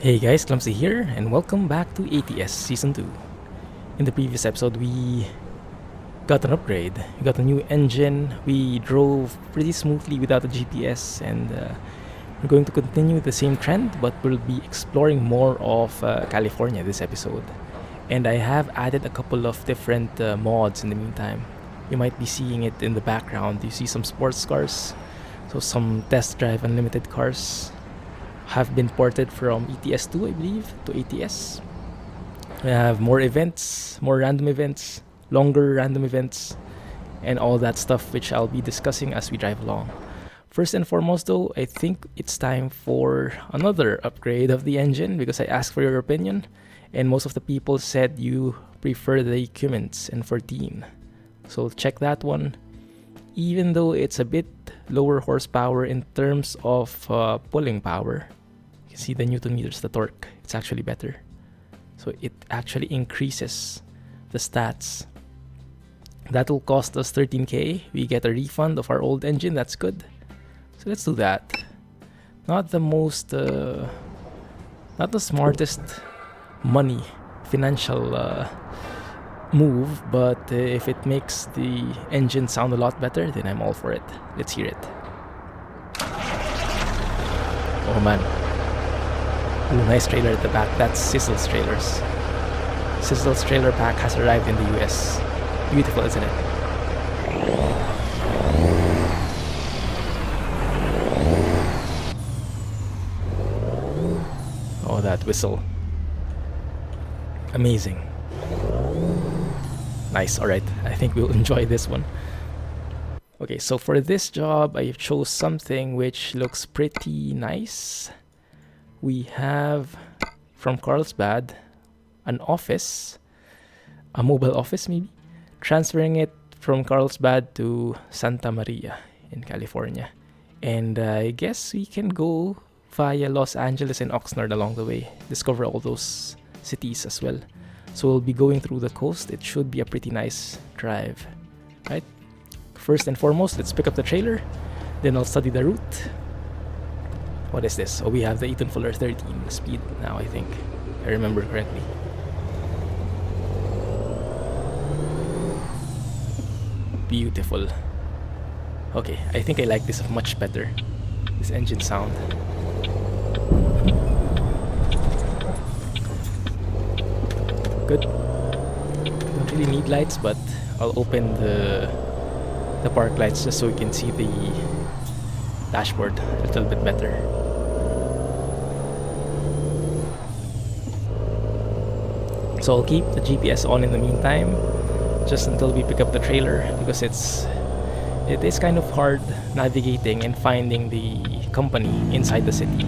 Hey guys, Clumsy here, and welcome back to ATS Season 2. In the previous episode, we got an upgrade. We got a new engine, we drove pretty smoothly without a GPS, and we're going to continue the same trend, but we'll be exploring more of California this episode. And I have added a couple of different mods in the meantime. You might be seeing it in the background. You see some sports cars, so some test drive unlimited cars have been ported from ETS2, I believe, to ATS. We have more events, more random events, longer random events, and all that stuff which I'll be discussing as we drive along. First and foremost though, I think it's time for another upgrade of the engine because I asked for your opinion and most of the people said you prefer the Cummins N14. So check that one. Even though it's a bit lower horsepower in terms of pulling power, you can see the Newton meters, the torque, it's actually better. So it actually increases the stats. That will cost us 13k. We get a refund of our old engine, that's good. So let's do that. Not the most, not the smartest money, financial move, but if it makes the engine sound a lot better, then I'm all for it. Let's hear it. Oh man. Ooh, nice trailer at the back. That's SiSL's trailers. SiSL's trailer pack has arrived in the US. Beautiful, isn't it? Oh, that whistle. Amazing. Nice, alright. I think we'll enjoy this one. Okay, so for this job, I chose something which looks pretty nice. We have, from Carlsbad, an office, a mobile office maybe, transferring it from Carlsbad to Santa Maria in California. And I guess we can go via Los Angeles and Oxnard along the way, discover all those cities as well. So we'll be going through the coast. It should be a pretty nice drive, right? First and foremost, let's pick up the trailer, then I'll study the route. What is this? Oh, we have the Eaton Fuller 13 speed now, I think. I remember correctly. Beautiful. Okay, I think I like this much better. This engine sound. Good. Don't really need lights, but I'll open the park lights just so we can see the dashboard a little bit better. So I'll keep the GPS on in the meantime, just until we pick up the trailer, because it is kind of hard navigating and finding the company inside the city.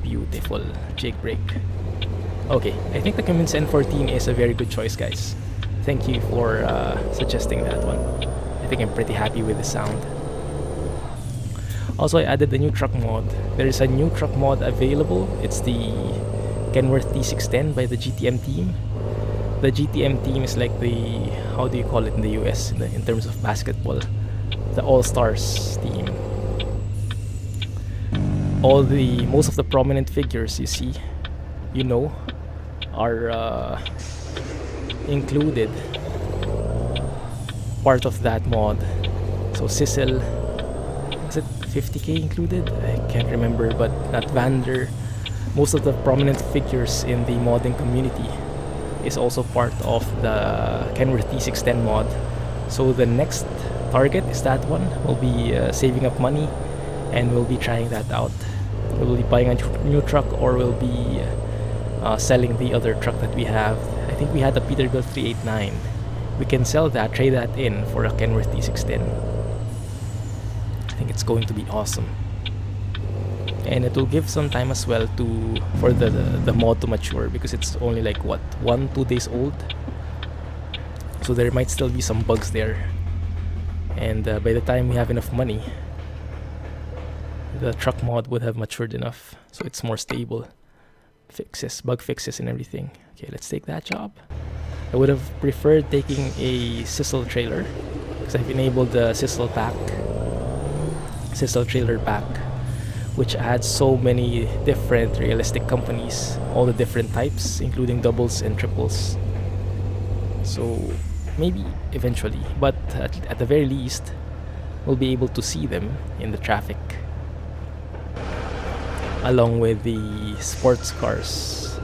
Beautiful jake brake. Okay, I think the Cummins N14 is a very good choice, guys. Thank you for suggesting that one. I think I'm pretty happy with the sound. Also, I added the new truck mod. There is a new truck mod available. It's the Kenworth T610 by the GTM team. The GTM team is like the, how do you call it in the US in terms of basketball? The All-Stars team. Most of the prominent figures you see, you know, are included, part of that mod. So SiSL, is it 50k included? I can't remember, but Nat Vander, most of the prominent figures in the modding community is also part of the Kenworth T610 mod. So the next target is that one. We'll be saving up money and we'll be trying that out. We'll be buying a new truck, or we'll be selling the other truck that we have. I think we had a Peterbilt 389. We can sell that, trade that in for a Kenworth T610. I think it's going to be awesome. And it will give some time as well for the mod to mature, because it's only like what, 1-2 days old. So there might still be some bugs there. And by the time we have enough money, the truck mod would have matured enough, so it's more stable. Bug fixes and everything. Okay, let's take that job. I would have preferred taking a SiSL trailer because I've enabled the SiSL trailer pack, which adds so many different realistic companies, all the different types, including doubles and triples. So maybe eventually, but at the very least, we'll be able to see them in the traffic, along with the sports cars.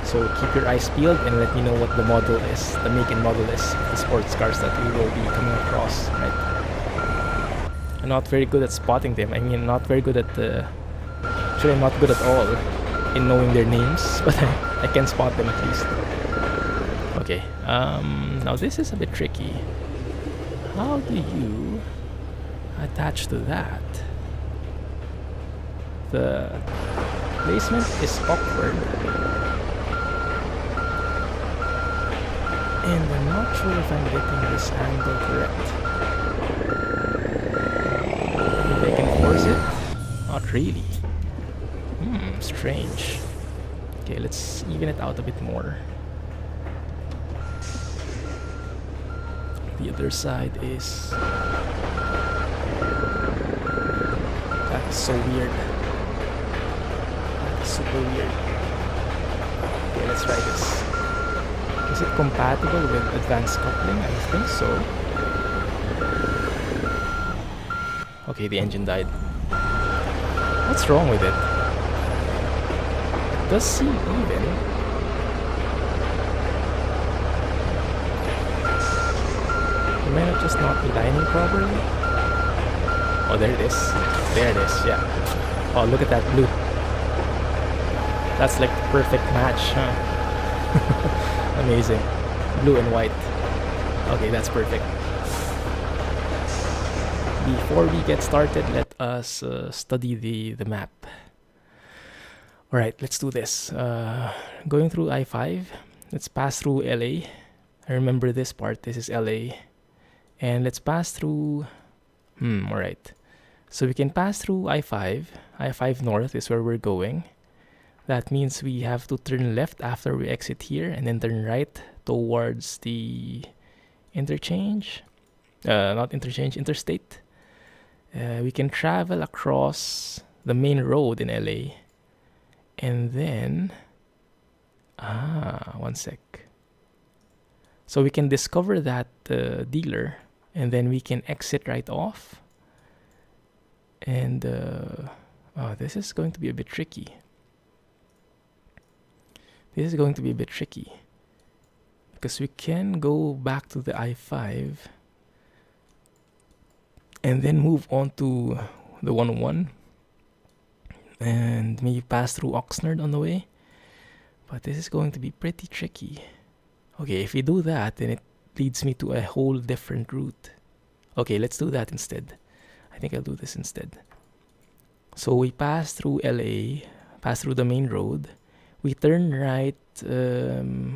So keep your eyes peeled and let me know what the model is, the make and model is of the sports cars that we will be coming across, right? I'm not very good at spotting them. I mean, not very good at actually I'm not good at all in knowing their names, but I can spot them at least. Okay, now this is a bit tricky. How do you attach to that? The placement is awkward, and I'm not sure if I'm getting this angle correct. Maybe I can force it? Not really. Strange. Okay, let's even it out a bit more. The other side is... That is so weird. That is super weird. Okay, let's try this. Is it compatible with advanced coupling? I think so. Okay, the engine died. What's wrong with it? It does seem even. Am I not just not aligning properly? Oh, there it is. There it is, yeah. Oh, look at that blue. That's like the perfect match, huh? Amazing. Blue and white. Okay, that's perfect. Before we get started, let us study the map. Alright, let's do this. Going through I-5, let's pass through LA. I remember this part. This is LA. And let's pass through... alright. So we can pass through I-5. I-5 North is where we're going. That means we have to turn left after we exit here and then turn right towards the interchange. Not interchange, interstate. We can travel across the main road in LA. And then... one sec. So we can discover that dealer. And then we can exit right off. And this is going to be a bit tricky. This is going to be a bit tricky. Because we can go back to the I-5. And then move on to the 101. And maybe pass through Oxnard on the way. But this is going to be pretty tricky. Okay, if we do that, then it leads me to a whole different route. Okay, let's do that instead. I think I'll do this instead. So we pass through LA, pass through the main road. We turn right.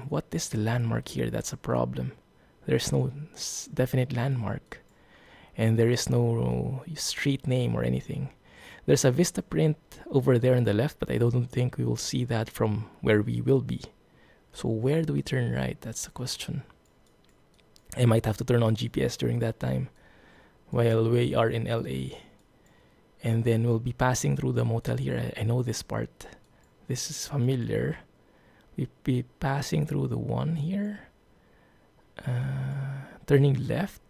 What is the landmark here? That's a problem. There's no definite landmark. And there is no street name or anything. There's a Vista print over there on the left, but I don't think we will see that from where we will be. So where do we turn right? That's the question. I might have to turn on GPS during that time while we are in LA. And then we'll be passing through the motel here. I know this part. This is familiar. We'll be passing through the one here. Turning left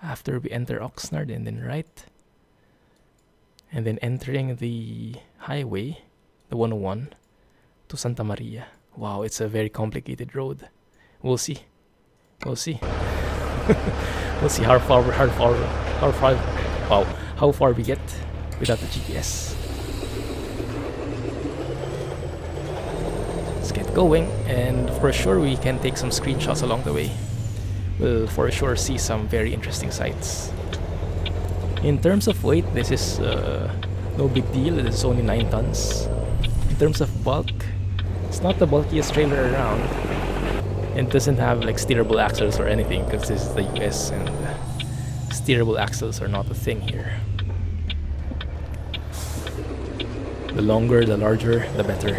after we enter Oxnard and then right. And then entering the highway, the 101, to Santa Maria. Wow, it's a very complicated road. We'll see. We'll see. We'll see how far we get without the GPS. Let's get going, and for sure we can take some screenshots along the way. We'll for sure see some very interesting sights. In terms of weight, this is no big deal. This is only 9 tons. In terms of bulk, it's not the bulkiest trailer around. It doesn't have like steerable axles or anything because this is the US and steerable axles are not a thing here. The longer, the larger, the better.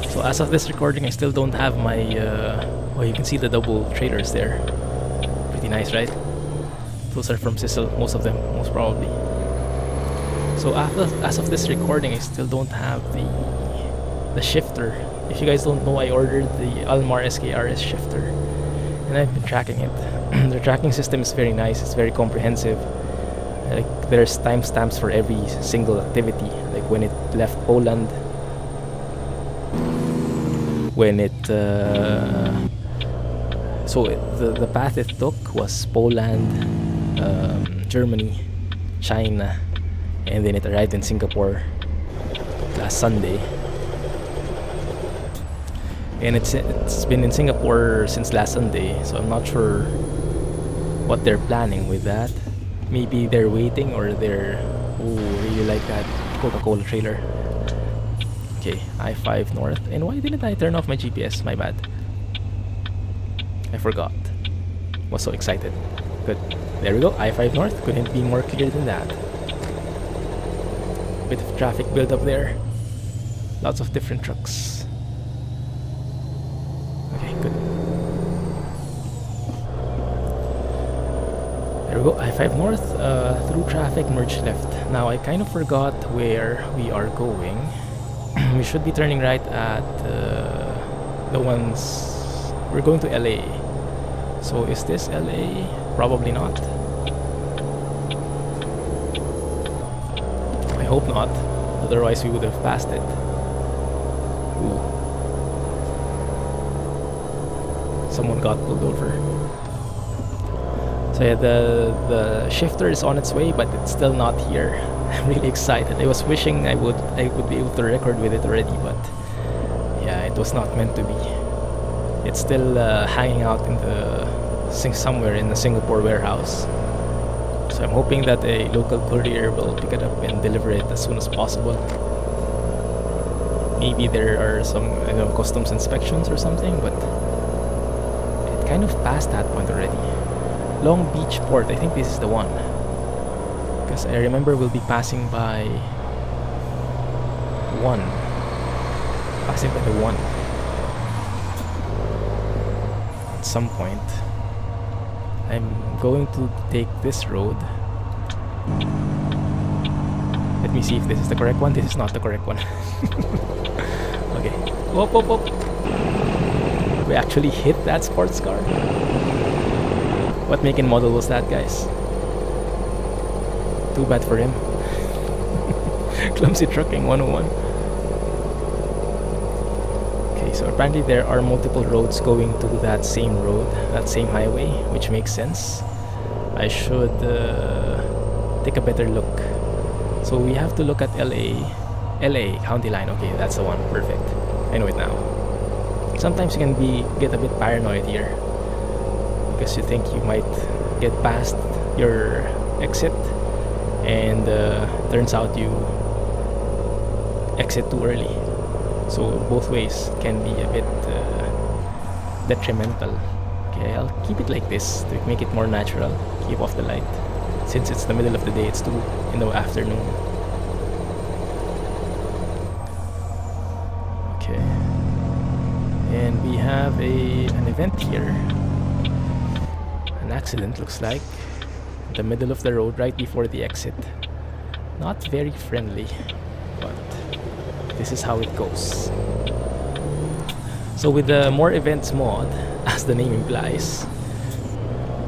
So as of this recording, I still don't have my... well, you can see the double trailers there. Pretty nice, right? Those are from SiSL, most of them, most probably. So as of this recording, I still don't have the shifter. If you guys don't know, I ordered the Almar SKRS shifter, and I've been tracking it. The tracking system is very nice. It's very comprehensive. Like there's timestamps for every single activity. Like when it left Poland, when it the path it took was Poland, Germany, China, and then it arrived in Singapore last Sunday. And it's been in Singapore since last Sunday, so I'm not sure what they're planning with that. Maybe they're waiting, or they're really like that Coca-Cola trailer. Okay, I-5 north. And why didn't I turn off my GPS? My bad. I forgot. Was so excited. Good. There we go. I-5 north. Couldn't be more clear than that. Bit of traffic build up there. Lots of different trucks. Okay, good. There we go. I-5 north. Through traffic, merge left. Now I kind of forgot where we are going. We should be turning right at the ones. We're going to LA. So is this LA? Probably not. I hope not. Otherwise we would have passed it. Ooh. Someone got pulled over. So yeah, the shifter is on its way, but it's still not here. I'm really excited. I was wishing I would be able to record with it already, but yeah, it was not meant to be. It's still hanging out in somewhere in the Singapore warehouse. So I'm hoping that a local courier will pick it up and deliver it as soon as possible. Maybe there are some customs inspections or something, but it kind of passed that point already. Long Beach Port, I think this is the one. Because I remember we'll be passing by one. Passing by the one. At some point. I'm going to take this road. Let me see if this is the correct one. This is not the correct one. Okay. Whoop, whoop, whoop. We actually hit that sports car. What make and model was that, guys? Too bad for him. Clumsy Trucking 101. Okay, so apparently there are multiple roads going to that same road, that same highway, which makes sense. I should take a better look. So we have to look at LA county line. Okay, that's the one. Perfect. I know it now. Sometimes you can get a bit paranoid here, because you think you might get past your exit, and turns out you exit too early. So both ways can be a bit detrimental. Okay, I'll keep it like this to make it more natural. Keep off the light. Since it's the middle of the day, it's 2 in the afternoon. Okay. And we have an event here. An accident, looks like. In the middle of the road, right before the exit. Not very friendly, but this is how it goes. So with the more events mod, as the name implies,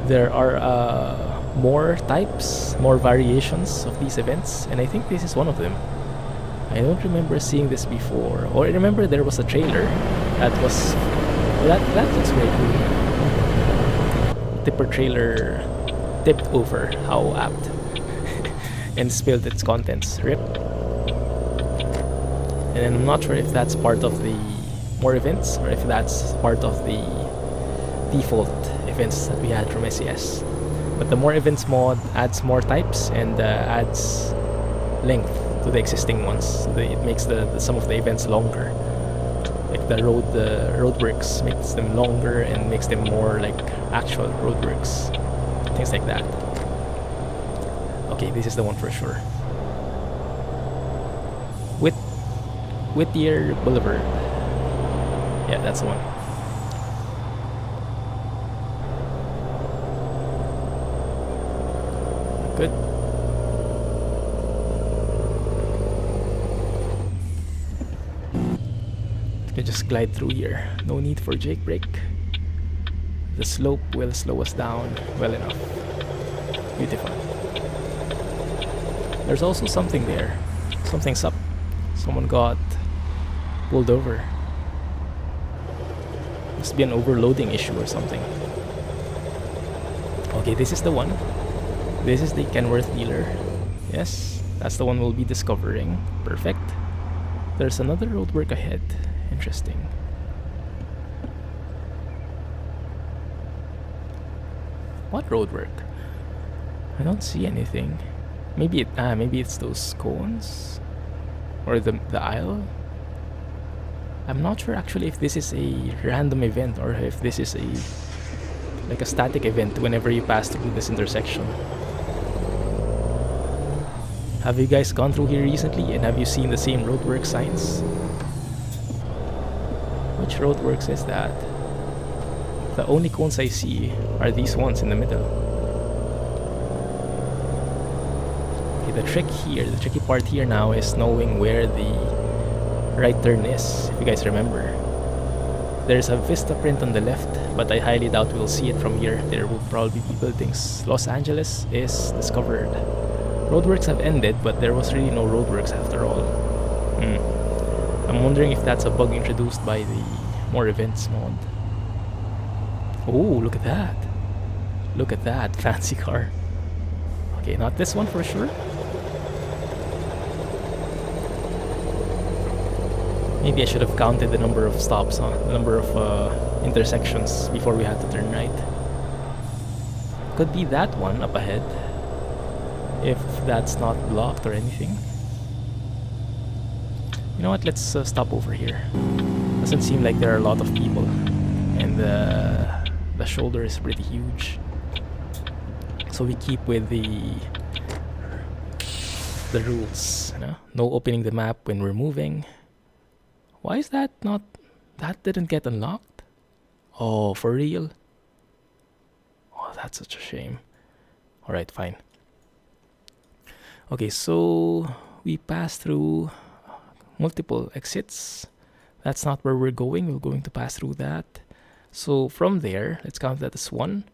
there are more types, more variations of these events, and I think this is one of them. I don't remember seeing this before, or I remember there was a trailer that was that looks very cool. Tipper trailer tipped over, how apt, and spilled its contents. Rip. And I'm not sure if that's part of the more events, or if that's part of the default events that we had from SCS. But the more events mod adds more types and adds length to the existing ones. So it makes some of the events longer. Like the roadworks makes them longer and makes them more like actual roadworks. Things like that. Okay, this is the one for sure. Whittier Boulevard. Yeah, that's the one. Good. You can just glide through here. No need for jake brake. The slope will slow us down well enough. Beautiful. There's also something there. Something's up. Someone got pulled over. Must be an overloading issue or something. Okay, this is the one. This is the Kenworth dealer. Yes, that's the one we'll be discovering. Perfect. There's another roadwork ahead. Interesting. What roadwork? I don't see anything. Maybe it's those cones or the aisle. I'm not sure actually if this is a random event or if this is like a static event whenever you pass through this intersection. Have you guys gone through here recently and have you seen the same roadwork signs? Which roadworks is that? The only cones I see are these ones in the middle. Okay, the tricky part here now is knowing where the right turn is, if you guys remember. There's a Vista print on the left, but I highly doubt we'll see it from here. There will probably be buildings. Los Angeles is discovered. Roadworks have ended, but there was really no roadworks after all. I'm wondering if that's a bug introduced by the More Events mod. Oh, look at that. Look at that fancy car. Okay, not this one for sure. Maybe I should have counted the number of stops, the number of intersections before we had to turn right. Could be that one up ahead, if that's not blocked or anything. You know what, let's stop over here. Doesn't seem like there are a lot of people, and the shoulder is pretty huge. So we keep with the rules, you know? No opening the map when we're moving. Why is that not... That didn't get unlocked? Oh, for real? Oh, that's such a shame. Alright, fine. Okay, so we pass through multiple exits. That's not where we're going. We're going to pass through that. So from there, let's count that as 1,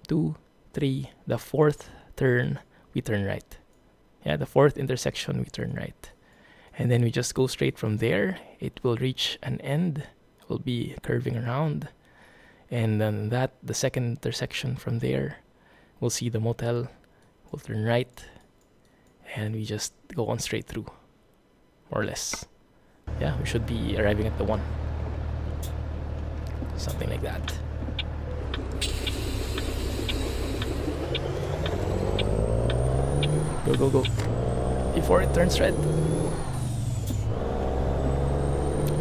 2, 3. The fourth turn, we turn right. Yeah, the fourth intersection, we turn right. And then we just go straight from there. It will reach an end. It will be curving around. And then the second intersection from there, we'll see the motel. We'll turn right. And we just go on straight through. More or less. Yeah, we should be arriving at the 1. Something like that. Go, go, go. Before it turns red.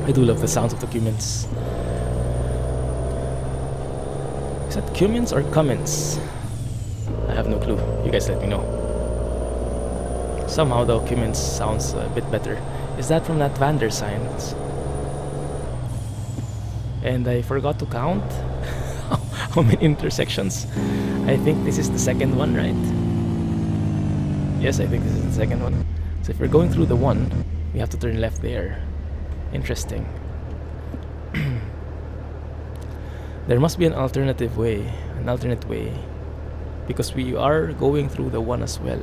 I do love the sounds of the Cummins. Is that Cummins or Cummins? I have no clue. You guys let me know. Somehow though, Cummins sounds a bit better. Is that from that Vander signs? And I forgot to count how many intersections. I think this is the second one, right? Yes, I think this is the second one. So if we're going through the 1, we have to turn left there. Interesting. There must be an alternate way, because we are going through the 1 as well.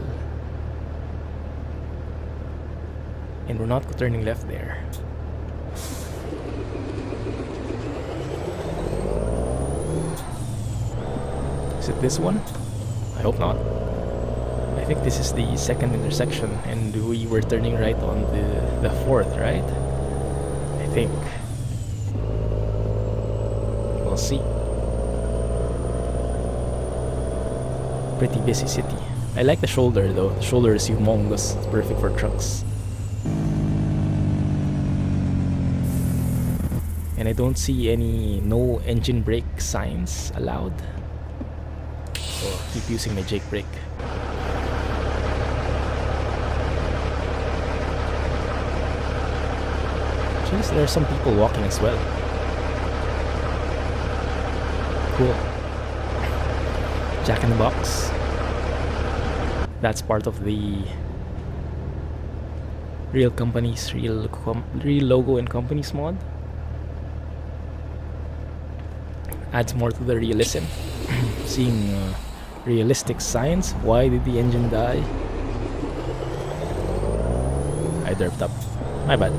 And we're not turning left there. Is it this one? I hope not. I think this is the second intersection, and we were turning right on the fourth, right? I think. We'll see. Pretty busy city. I like the shoulder though. The shoulder is humongous. It's perfect for trucks. And I don't see any no engine brake signs allowed. So I'll keep using my jake brake. Actually, there are some people walking as well. Cool. Jack in the Box. That's part of the real companies, real logo and companies mod. Adds more to the realism. Seeing realistic science. Why did the engine die? I derped up. My bad.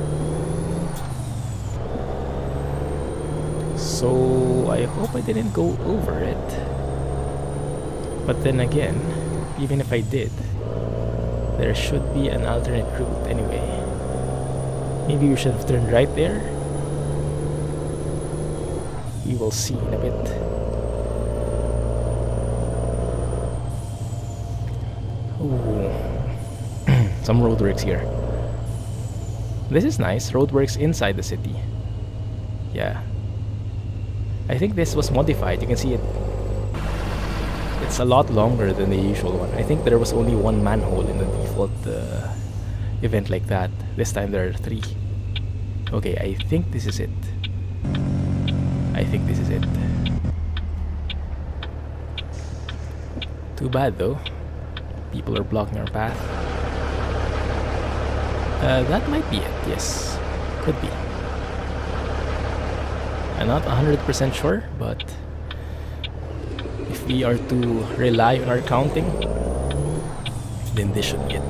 So I hope I didn't go over it. But then again, even if I did, there should be an alternate route anyway. Maybe we should have turned right there. We will see in a bit. Ooh. Some roadworks here. This is nice. Roadworks inside the city. Yeah. I think this was modified. You can see it. It's a lot longer than the usual one. I think there was only one manhole in the default event like that. This time there are 3. Okay, I think this is it. I think this is it. Too bad though. People are blocking our path. That might be it, yes. Could be. I'm not 100% sure, but if we are to rely on our counting, then this should be it.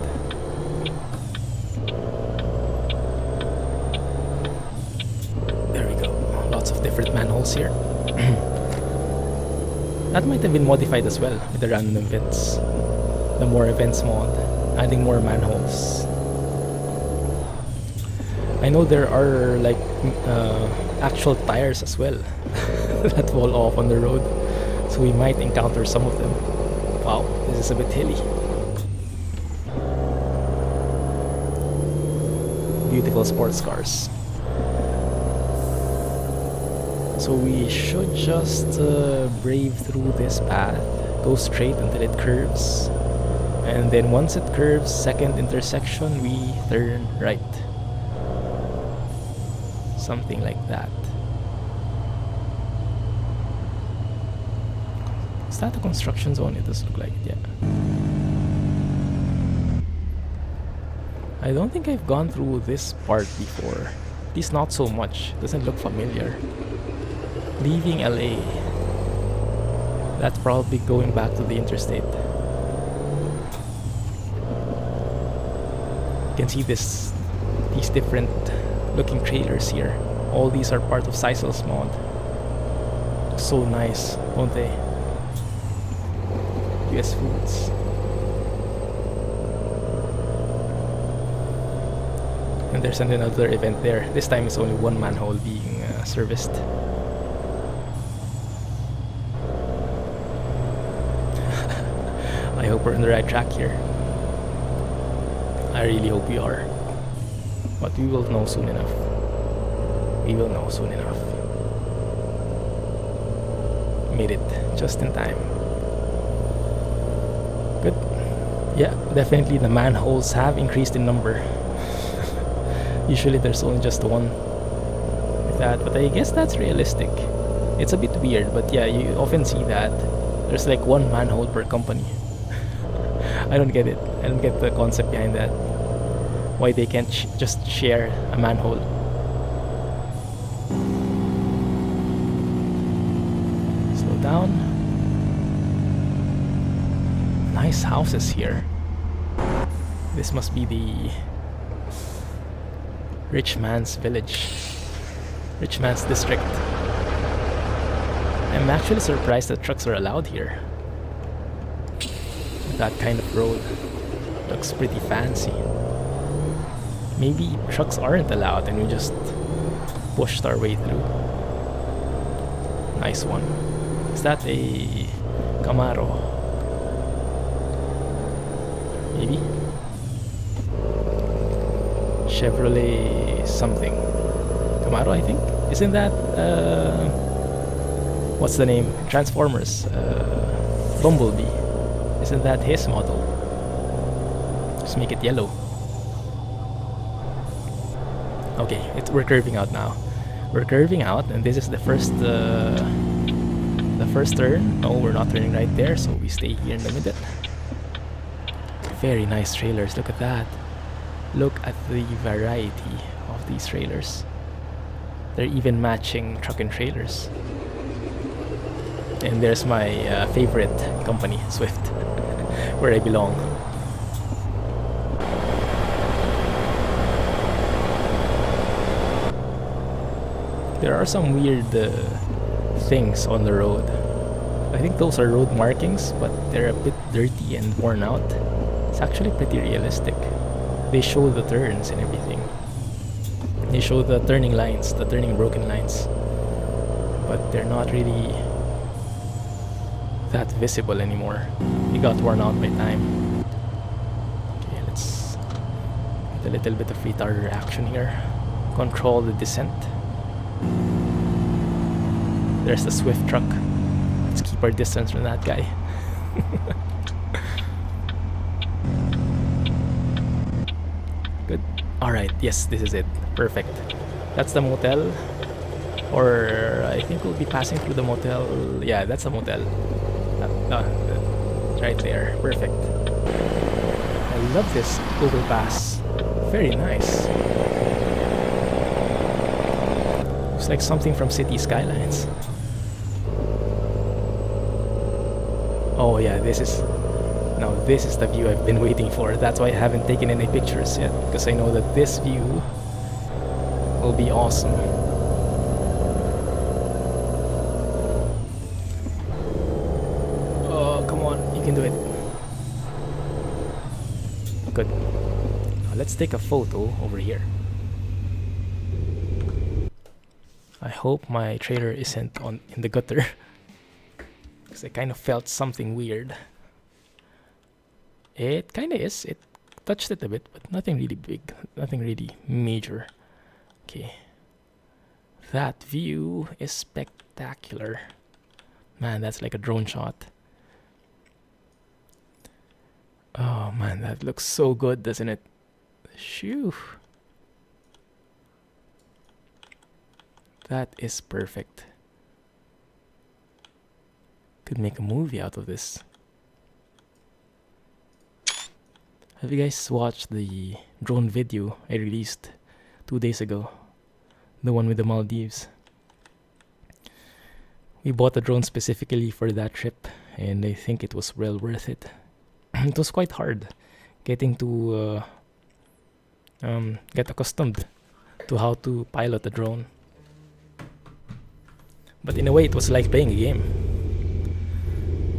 There we go. Lots of different manholes here. That might have been modified as well with the random events. The more events mod, adding more manholes. I know there are like actual tires as well that fall off on the road, so we might encounter some of them. Wow, this is a bit hilly. Beautiful sports cars. So we should just brave through this path, go straight until it curves, and then once it curves, second intersection, we turn right. Something like that. Is that a construction zone? It does look like it, yeah. I don't think I've gone through this part before. At least not so much. Doesn't look familiar. Leaving LA. That's probably going back to the interstate. You can see these different looking trailers here. All these are part of SiSL's mod. So nice, don't they? US Foods. And there's another event there. This time it's only one manhole being serviced. I hope we're on the right track here. I really hope we are. But we will know soon enough. We will know soon enough. Made it just in time. Good. Yeah, definitely the manholes have increased in number. Usually there's only just one like that, but I guess that's realistic. It's a bit weird, but yeah, you often see that there's like one manhole per company. I don't get it. I don't get the concept behind that. Why they can't just share a manhole. Slow down. Nice houses here. This must be the rich man's village. Rich man's district. I'm actually surprised that trucks are allowed here. That kind of road looks pretty fancy. Maybe trucks aren't allowed and we just pushed our way through. Nice one. Is that a Camaro? Maybe? Chevrolet something. Camaro, I think? Isn't that what's the name? Transformers. Bumblebee. Isn't that his model? Just make it yellow. Okay, we're curving out now. We're curving out, and this is the first turn. No, we're not turning right there, so we stay here in the middle. Very nice trailers. Look at that. Look at the variety of these trailers. They're even matching truck and trailers. And there's my favorite company, Swift, where I belong. There are some weird things on the road. I think those are road markings, but they're a bit dirty and worn out. It's actually pretty realistic. They show the turns and everything. They show the turning lines, the turning broken lines. But they're not really that visible anymore. They got worn out by time. Okay, let's get a little bit of retarder action here. Control the descent. There's the Swift truck. Let's keep our distance from that guy. Good. Alright, yes, this is it. Perfect. That's the motel. Or I think we'll be passing through the motel. Yeah, that's the motel. Right there. Perfect. I love this overpass. Very nice. Looks like something from City Skylines. Oh yeah, this is the view I've been waiting for. That's why I haven't taken any pictures yet, because I know that this view will be awesome. Oh, come on, you can do it. Good. Now let's take a photo over here. I hope my trailer isn't in the gutter. Because I kind of felt something weird. It kind of is. It touched it a bit, but nothing really big. Nothing really major. Okay. That view is spectacular. Man, that's like a drone shot. Oh man, that looks so good, doesn't it? Shoo. That is perfect. Could make a movie out of this. Have you guys watched the drone video I released 2 days ago? The one with the Maldives. We bought a drone specifically for that trip, and I think it was well worth it. It was quite hard getting to get accustomed to how to pilot a drone. But in a way, it was like playing a game.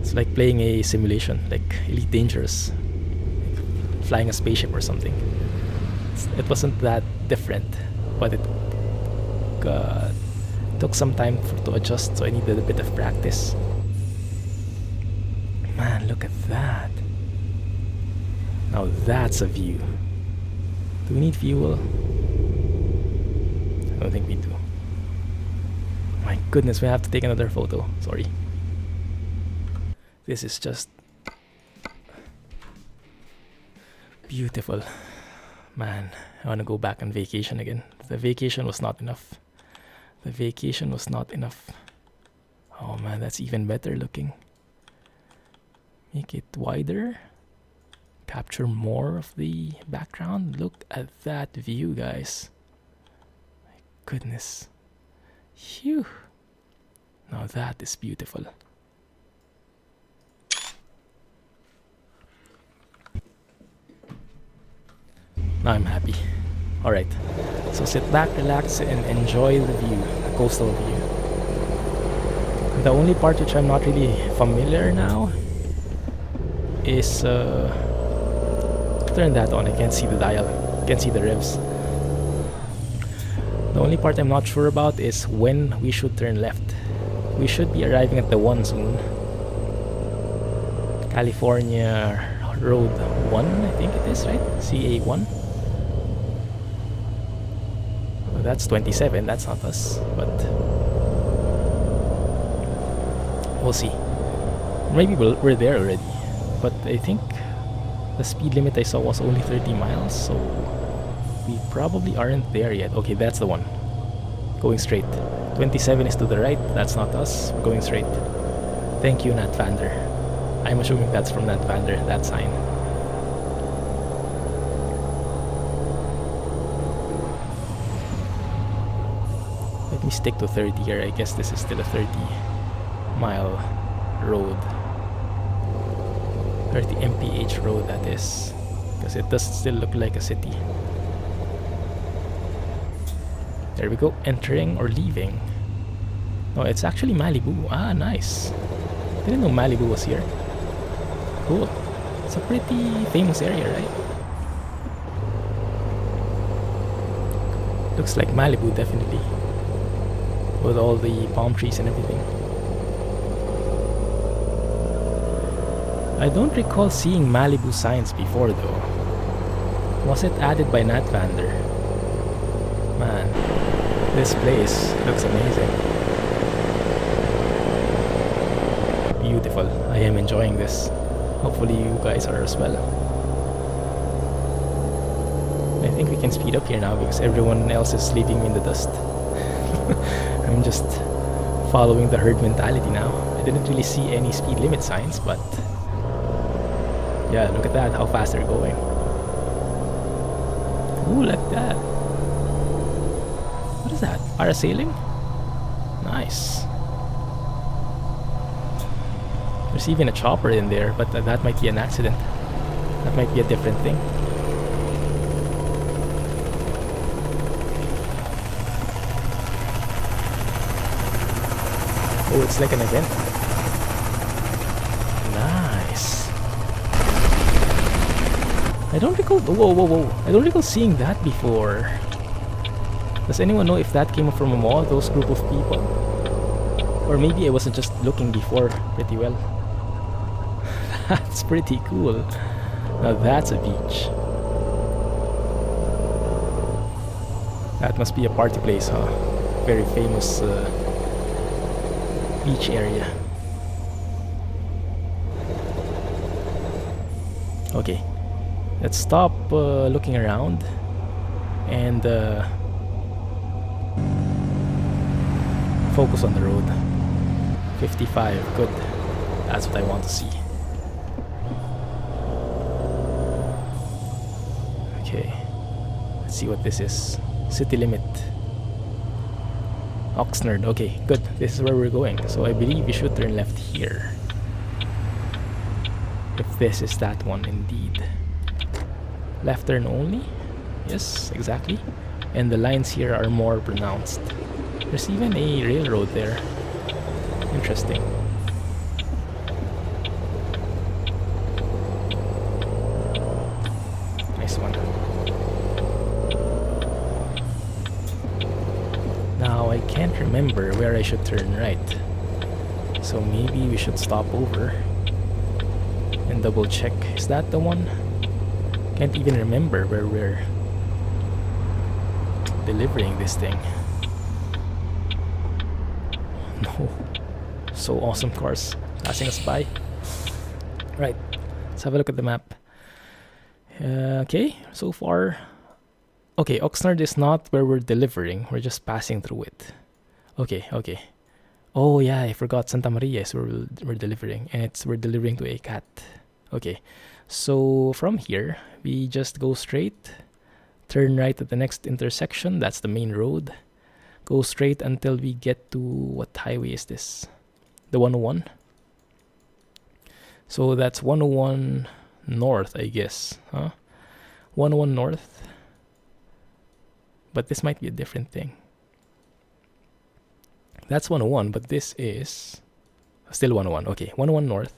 It's like playing a simulation, like Elite Dangerous, like flying a spaceship or something. It wasn't that different, but it took some time to adjust, so I needed a bit of practice. Man, look at that. Now that's a view. Do we need fuel? I don't think we do. My goodness, we have to take another photo. Sorry. This is just beautiful. Man, I want to go back on vacation again. The vacation was not enough. The vacation was not enough. Oh man, that's even better looking. Make it wider. Capture more of the background. Look at that view, guys. My goodness. Phew. Now that is beautiful. Now I'm happy. Alright, so sit back, relax, and enjoy the view, the coastal view. The only part which I'm not really familiar now is turn that on. I can't see the dial, can't see the revs. The only part I'm not sure about is when we should turn left. We should be arriving at the 1 soon. California Road 1, I think it is, right? CA1. Well, that's 27, that's not us, but we'll see. Maybe we're there already, but I think the speed limit I saw was only 30 miles, so we probably aren't there yet. Okay, that's the one. Going straight. 27 is to the right. That's not us. We're going straight. Thank you, Nat Vander. I'm assuming that's from Nat Vander, that sign. Let me stick to 30 here. I guess this is still a 30-mile road. 30 mph road, that is. Because it does still look like a city. There we go. Entering or leaving. No, it's actually Malibu. Ah, nice. Didn't know Malibu was here. Cool. It's a pretty famous area, right? Looks like Malibu, definitely. With all the palm trees and everything. I don't recall seeing Malibu signs before though. Was it added by Nat Vander? Man, this place looks amazing. Beautiful. I am enjoying this. Hopefully you guys are as well. I think we can speed up here now because everyone else is leaving me in the dust. I'm just following the herd mentality now. I didn't really see any speed limit signs, but yeah, look at that, how fast they're going. Ooh, look at that. What is that? Parasailing? Nice. There's even a chopper in there, but that might be an accident. That might be a different thing. Oh, it's like an event. Nice. I don't recall. Whoa. I don't recall seeing that before. Does anyone know if that came from a mall, those group of people? Or maybe I wasn't just looking before pretty well. That's pretty cool. Now that's a beach. That must be a party place, huh? Very famous beach area. Okay, let's stop looking around and focus on the road. 55, good. That's what I want to see. Okay, let's see what this is. City limit. Oxnard, okay, good. This is where we're going. So I believe we should turn left here. If this is that one, indeed. Left turn only? Yes, exactly. And the lines here are more pronounced. There's even a railroad there. Interesting. Nice one. Now I can't remember where I should turn right. So maybe we should stop over and double check. Is that the one? Can't even remember where we're delivering this thing. No. So awesome cars passing us by. Right. Let's have a look at the map. Okay, so far. Okay, Oxnard is not where we're delivering. We're just passing through it. Okay. Oh yeah, I forgot Santa Maria is where we're delivering. And we're delivering to a cat. Okay, so from here, we just go straight. Turn right at the next intersection. That's the main road. Go straight until we get to... what highway is this? The 101. So that's 101 north, I guess. Huh? 101 north. But this might be a different thing. That's 101, but this is still 101. Okay, 101 north.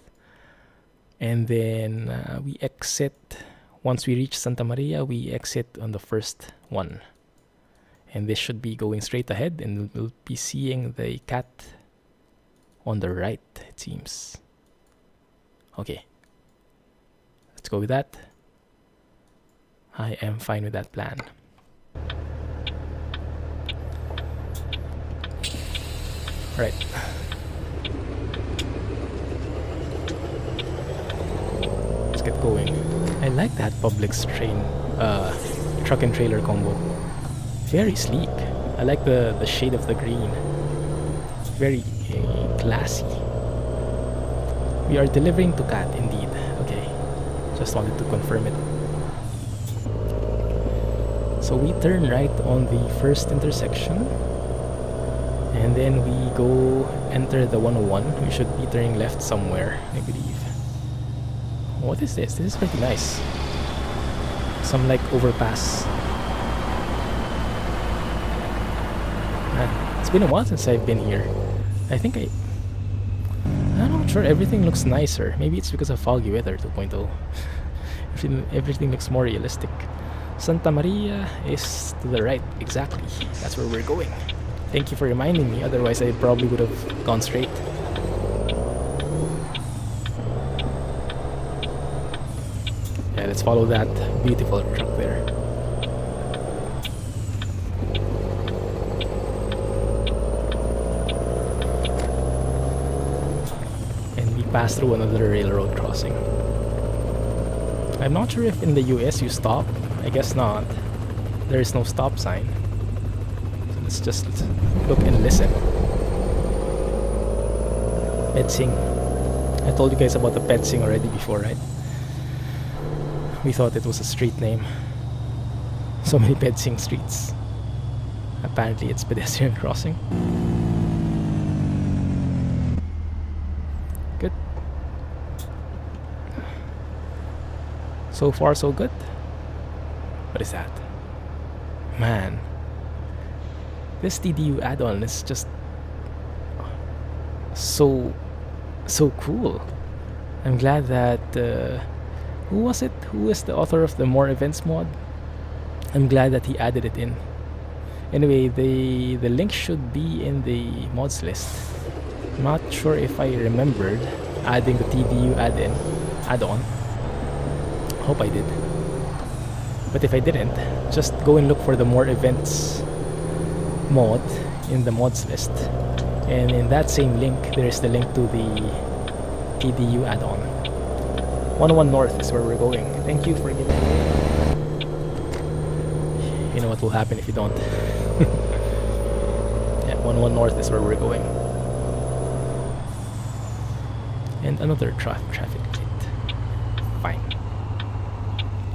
And then we exit. Once we reach Santa Maria, we exit on the first one. And this should be going straight ahead, and we'll be seeing the cat on the right, it seems. Okay. Let's go with that. I am fine with that plan. Right. Let's get going. I like that Publix train, truck and trailer combo. Very sleek. I like the shade of the green. Very classy. We are delivering to cat, indeed. Okay. Just wanted to confirm it. So we turn right on the first intersection. And then we go enter the 101. We should be turning left somewhere, I believe. What is this? This is pretty nice. Some like overpass. Man, it's been a while since I've been here. I'm not sure, everything looks nicer. Maybe it's because of foggy weather 2.0. Everything looks more realistic. Santa Maria is to the right, exactly. That's where we're going. Thank you for reminding me, otherwise I probably would have gone straight. Yeah, let's follow that beautiful truck there. And we pass through another railroad crossing. I'm not sure if in the US you stop. I guess not. There is no stop sign. So let's just look and listen. Petsing. I told you guys about the Petsing already before, right? We thought it was a street name. So many Petsing streets. Apparently it's pedestrian crossing. Good. So far so good. What is that? Man, this TDU add-on is just so cool. I'm glad that who was it? Who is the author of the More Events mod? I'm glad that he added it in. Anyway, the link should be in the mods list. I'm not sure if I remembered adding the TDU add-on. Hope I did. But if I didn't, just go and look for the More Events mod in the mods list. And in that same link, there is the link to the TDU add-on. 101 North is where we're going. Thank you for giving me. You know what will happen if you don't. Yeah, 101 North is where we're going. And another traffic light. Fine.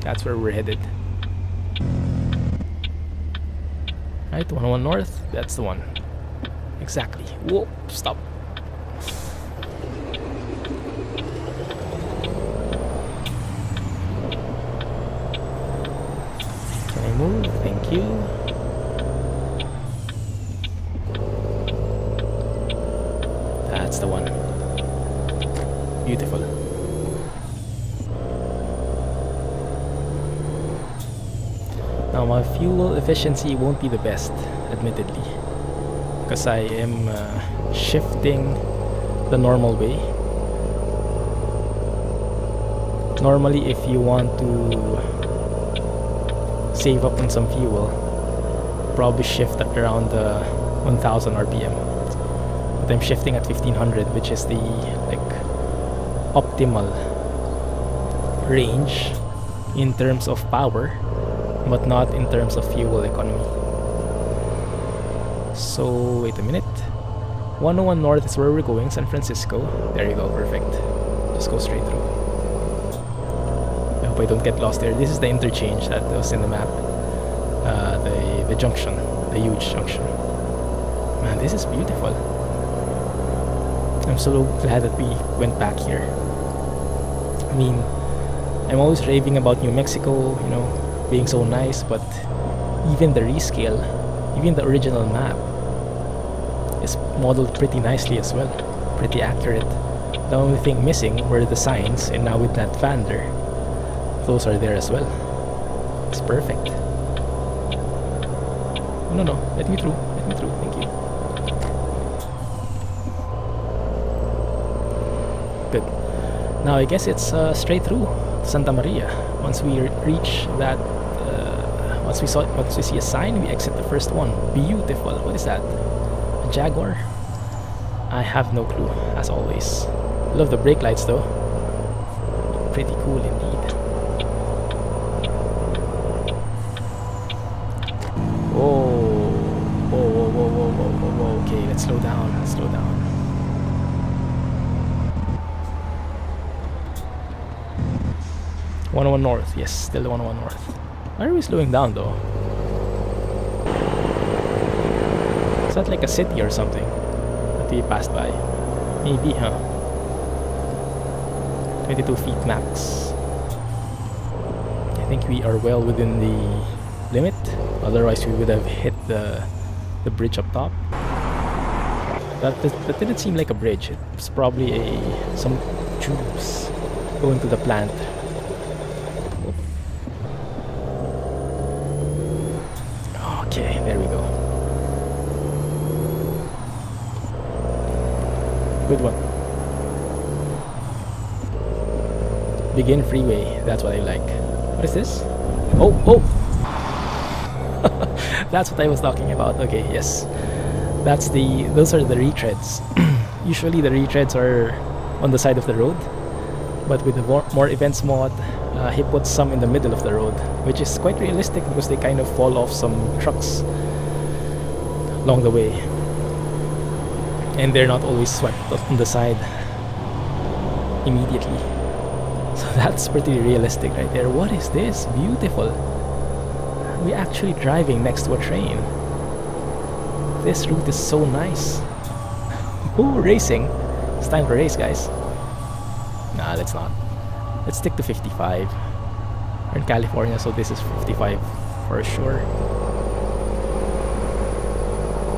That's where we're headed. Right, 101 North, that's the one. Exactly. Whoa, stop. Can I move? Thank you. That's the one. Beautiful. Now my fuel efficiency won't be the best, admittedly, because I am shifting the normal way. Normally, if you want to save up on some fuel, probably shift at around 1000 RPM. But I'm shifting at 1500, which is the optimal range in terms of power, but not in terms of fuel economy. So wait a minute. 101 North is where we're going, San Francisco. There you go, perfect. Just go straight through. I hope I don't get lost there. This is the interchange that was in the map. The junction, the huge junction. Man, this is beautiful. I'm so glad that we went back here. I mean, I'm always raving about New Mexico, you know, being so nice, but even the rescale, even the original map is modeled pretty nicely as well, pretty accurate. The only thing missing were the signs, and now with that fan there, those are there as well. It's perfect. No, let me through, thank you. Good. Now I guess it's straight through Santa Maria. Once we reach that, once we see a sign, we exit the first one. Beautiful. What is that? A Jaguar? I have no clue, as always. Love the brake lights though. Pretty cool indeed. Whoa. Okay, let's slow down. 101 North, yes, still 101 North. Why are we slowing down though? Is that like a city or something that we passed by? Maybe, huh? 22 feet max. I think we are well within the limit. Otherwise, we would have hit the bridge up top. That didn't seem like a bridge. It's probably some tubes going to the plant. Okay, there we go. Good one. Begin freeway. That's what I like. What is this? Oh, oh! That's what I was talking about. Okay, yes. Those are the retreads. Usually the retreads are on the side of the road, but with the more events mod, he puts some in the middle of the road, which is quite realistic because they kind of fall off some trucks along the way, and they're not always swept on the side immediately. So that's pretty realistic right there. What is this? Beautiful. We're actually driving next to a train. This route is so nice. Ooh, racing. It's time for race, guys. Nah, let's not. Let's stick to 55. We're in California, so this is 55 for sure.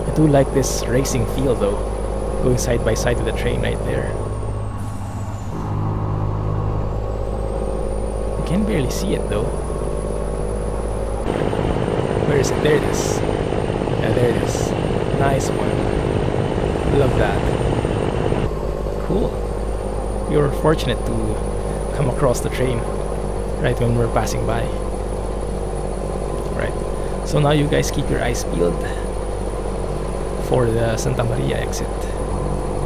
I do like this racing feel though, going side by side with the train right there. You can barely see it though. Where is it? There it is. Yeah, there it is. Nice one. Love that. Cool. We were fortunate to come across the train right when we're passing by. Right. So now you guys keep your eyes peeled for the Santa Maria exit.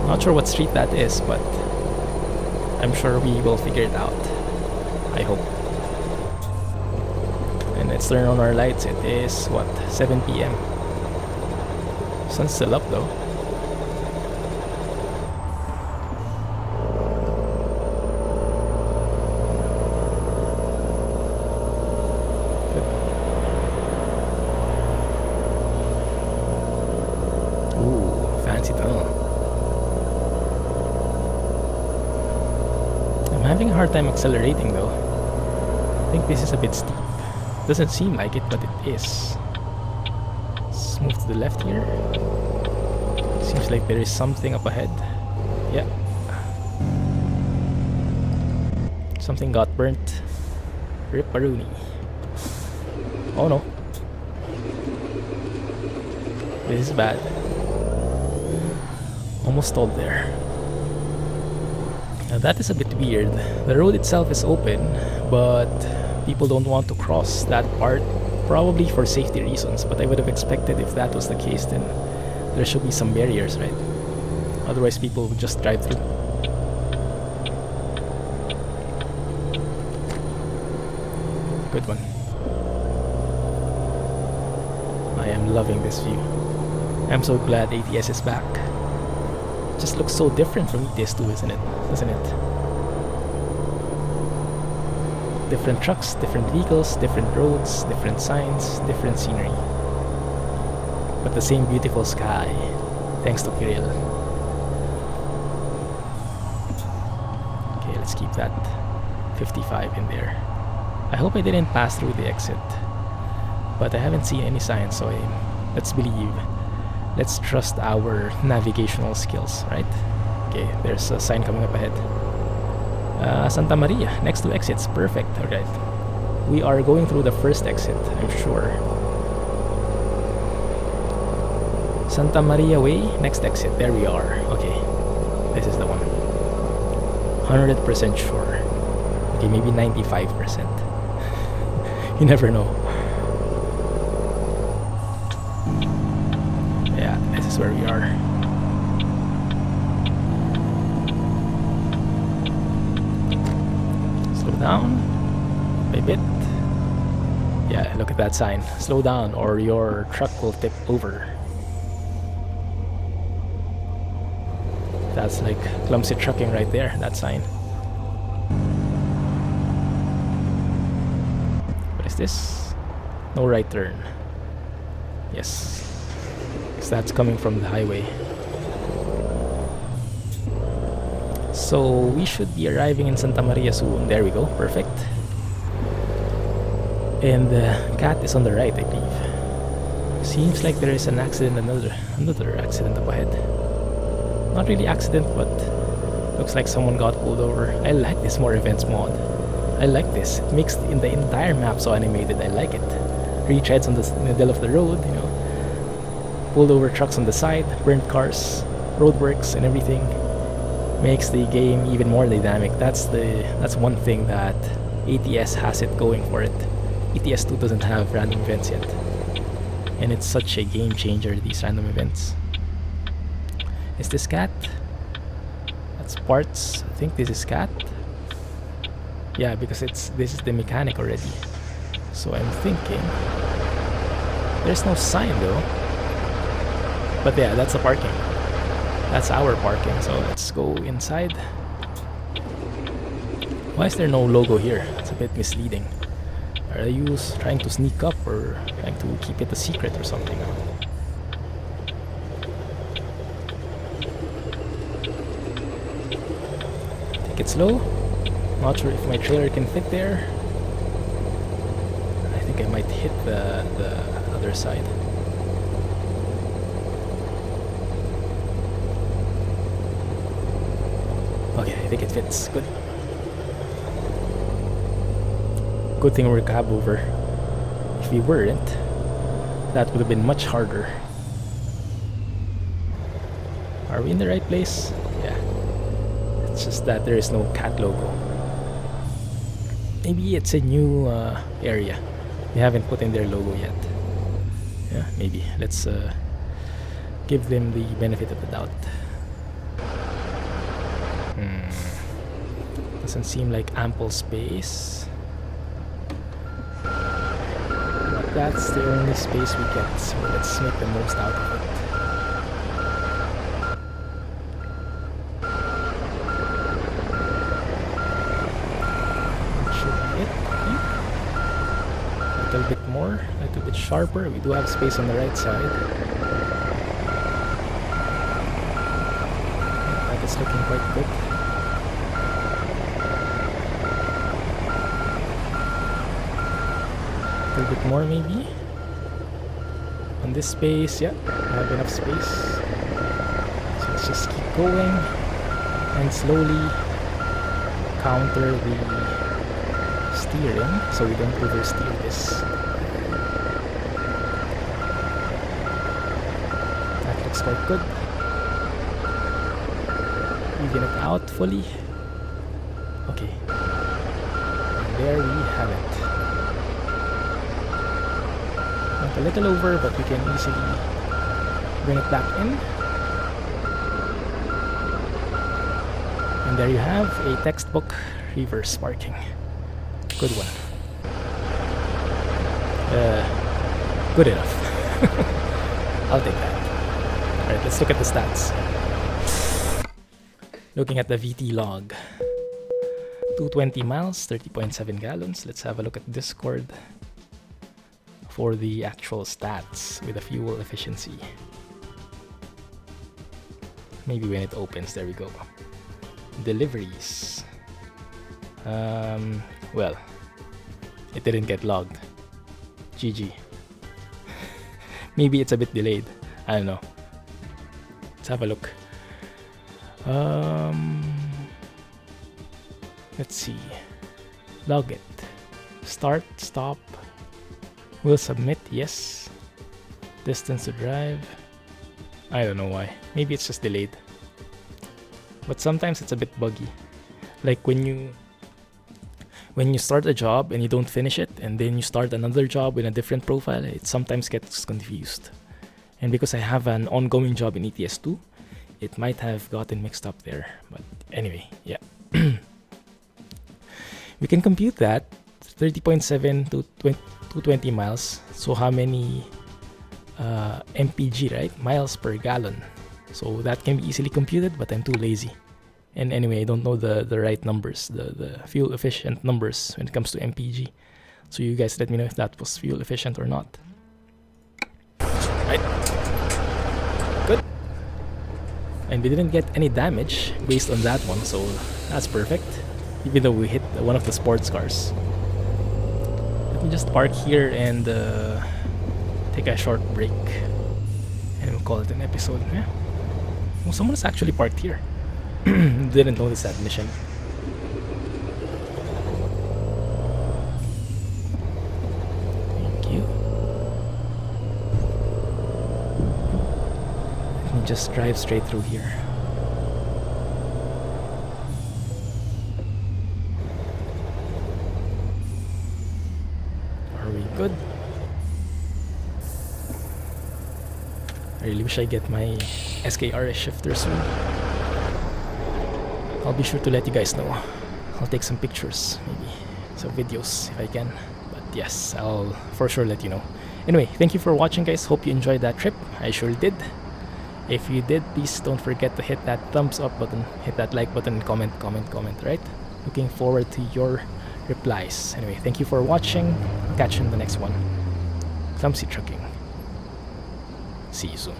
Not sure what street that is, but I'm sure we will figure it out. I hope. And let's turn on our lights. It is what, 7 PM. Sun's still up though. Good. Ooh, fancy tunnel. I'm having a hard time accelerating though. I think this is a bit steep. Doesn't seem like it, but it is. Let's move to the left here. Seems like there is something up ahead. Yeah. Something got burnt. Ripperoonie. Oh no. This is bad. Almost stalled there. Now that is a bit weird. The road itself is open, but people don't want to cross that part, probably for safety reasons, but I would have expected if that was the case, then there should be some barriers, right? Otherwise people would just drive through. Good one. I am loving this view. I'm so glad ATS is back. It just looks so different from ETS2, isn't it? Doesn't it? Different trucks, different vehicles, different roads, different signs, different scenery. But the same beautiful sky, thanks to Kirill. Okay, let's keep that 55 in there. I hope I didn't pass through the exit, but I haven't seen any signs, so let's believe. Let's trust our navigational skills, right? Okay, there's a sign coming up ahead. Santa Maria, next to exits. Perfect. Alright. We are going through the first exit, I'm sure. Santa Maria Way, next exit. There we are. Okay. This is the one. 100% sure. Okay, maybe 95%. You never know. Yeah, this is where we are. Down a bit. Yeah, look at that sign. Slow down or your truck will tip over. That's like Clumsy trucking right there, that sign. What is this? No right turn. Yes. because that's coming from the highway. So we should be arriving in Santa Maria soon. There we go, perfect. And the cat is on the right, I believe. Seems like there is an accident, another accident up ahead. Not really accident, but looks like someone got pulled over. I like this more events mod. I like this. It makes the entire map so animated. I like it. Retreads in the middle of the road, you know. Pulled over trucks on the side, burnt cars, roadworks, and everything. Makes the game even more dynamic. That's one thing that ATS has it going for it. ATS 2 doesn't have random events yet, and it's such a game changer, these random events. Is this cat? That's parts. I think this is cat. Yeah, because this is the mechanic already. So I'm thinking there's no sign though. But yeah, that's the parking. That's our parking. So let's go inside. Why is there no logo here? It's a bit misleading. Are you trying to sneak up or trying to keep it a secret or something? Take it slow. Not sure if my trailer can fit there. I think I might hit the other side. Okay, I think it fits. Good. Good thing we're cab over. If we weren't, that would have been much harder. Are we in the right place? Yeah. It's just that there is no cat logo. Maybe it's a new area. They haven't put in their logo yet. Yeah, maybe. Let's give them the benefit of the doubt. Doesn't seem like ample space. But that's the only space we get, so let's make the most out of it. A little bit more, a little bit sharper. We do have space on the right side. That is looking quite good. A little bit more maybe. On this space, yeah, we have enough space. So let's just keep going and slowly counter the steering so we don't oversteer this. That looks quite good. Even it out fully. Okay. And there we have it. Went a little over, but we can easily bring it back in. And there you have a textbook reverse parking. Good one. Good enough. I'll take that. Alright, let's look at the stats. Looking at the VT log. 220 miles, 30.7 gallons. Let's have a look at Discord for the actual stats with the fuel efficiency. Maybe when it opens, there we go. Deliveries. Well, it didn't get logged. GG. Maybe it's a bit delayed. I don't know. Let's have a look. Let's see. Log it. Start, stop. Will submit, yes. Distance to drive. I don't know why. Maybe it's just delayed. But sometimes it's a bit buggy. Like when you start a job and you don't finish it, and then you start another job with a different profile, it sometimes gets confused. And because I have an ongoing job in ATS 2, it might have gotten mixed up there. But anyway, yeah. We can compute that. 30.7 to 220 miles. So how many mpg, right? Miles per gallon. So that can be easily computed, but I'm too lazy. And anyway, I don't know the right numbers, the fuel efficient numbers when it comes to mpg. So you guys let me know if that was fuel efficient or not. Right. And we didn't get any damage based on that one, so that's perfect. Even though we hit one of the sports cars. Let me just park here and take a short break. And we'll call it an episode. Yeah. Well, someone's actually parked here. Didn't notice that mission. Thank you. Let me just drive straight through here. Are we good? I really wish I get my SKRS shifter soon. I'll be sure to let you guys know. I'll take some pictures, maybe some videos if I can. But yes, I'll for sure let you know. Anyway, thank you for watching, guys. Hope you enjoyed that trip. I sure did. If you did, please don't forget to hit that thumbs up button, hit that like button, and comment, right? Looking forward to your replies. Anyway, thank you for watching. Catch you in the next one. Clumsy Trucking. See you soon.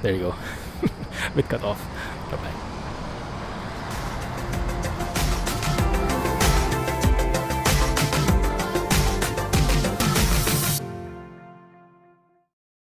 There you go. Bit cut off. Bye bye.